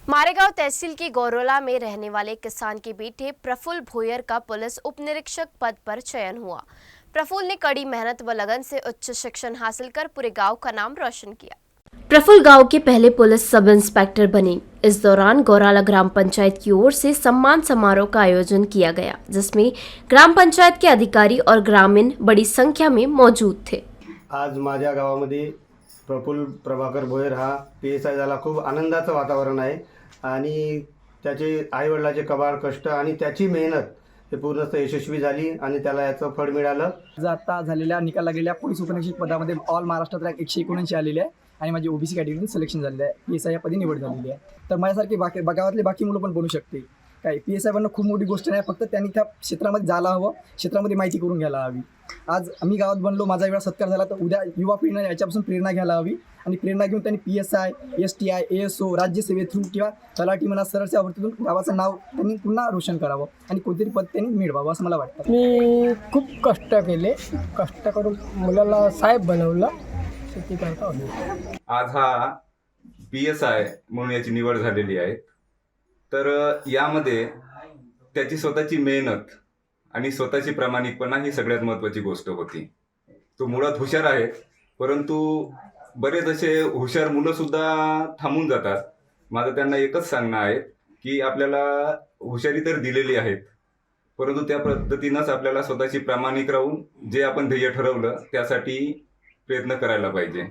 मारेगांव तहसील की गौरोला में रहने वाले किसान के बेटे प्रफुल्ल भोयर का पुलिस उप निरीक्षक पद पर चयन हुआ। प्रफुल्ल ने कड़ी मेहनत व लगन से उच्च शिक्षण हासिल कर पूरे गांव का नाम रोशन किया। प्रफुल्ल गांव के पहले पुलिस सब इंस्पेक्टर बने। इस दौरान गौराला ग्राम पंचायत की ओर से सम्मान समारोह का आयोजन किया गया, जिसमें ग्राम पंचायत के अधिकारी और ग्रामीण बड़ी संख्या में मौजूद थे। आज माझ्या गावामध्ये प्रफुल्ल प्रभाकर भोयर हा PSI झाला। खूप आनंदाचं वातावरण आहे आणि त्याचे आईवडिलाचे कबाड कष्ट आणि त्याची मेहनत हे पूर्णतः यशस्वी झाली आणि त्याला याचं फळ मिळालं। आता झालेल्या निकाल लागलेल्या पोलीस उपनिरीक्षक पदामध्ये ऑल महाराष्ट्रात रँक 179 आलेली आहे आणि माझी OBC कॅटेगरीत सिलेक्शन झालेलं आहे। PSI या पदी निवड झालेली आहे। तर माझ्यासारखी गावातले बाकी मुलं पण बनू शकते। काय PSI बनणं खूप मोठी गोष्ट नाही, फक्त त्यांनी त्या क्षेत्रामध्ये जायला हवं, क्षेत्रामध्ये माहिती करून घ्यायला हवी। आज आम्ही गावात बनलो, माझा एवढा सत्कार झाला, तर उद्या युवा पिढीने याच्यापासून प्रेरणा घ्यायला हवी आणि प्रेरणा घेऊन त्यांनी PSI, STI, ASO, राज्यसेवे थ्रू किंवा तलाठी म्हणा सरच्या वरतीतून गावाचं नाव त्यांनी पुन्हा रोशन करावं आणि कोणतरी पद त्यांनी मिळवावं असं मला वाटतं। मी खूप कष्ट केले, कष्ट करून मुलाला साहेब बनवलं, शेती करता होती। आज हा PSI म्हणून याची निवड झालेली आहे। तर यामध्ये त्याची स्वतःची मेहनत आणि स्वतःची प्रामाणिकपणा ही सगळ्यात महत्त्वाची गोष्ट होती। तो मुळात हुशार आहे, परंतु बरेच असे हुशार मुलं सुद्धा थांबून जातात। माझं त्यांना एकच सांगणं आहे की आपल्याला हुशारी तर दिलेली आहेत, परंतु त्या पद्धतीनंच आपल्याला स्वतःची प्रामाणिक राहून जे आपण ध्येय ठरवलं त्यासाठी प्रयत्न करायला पाहिजे।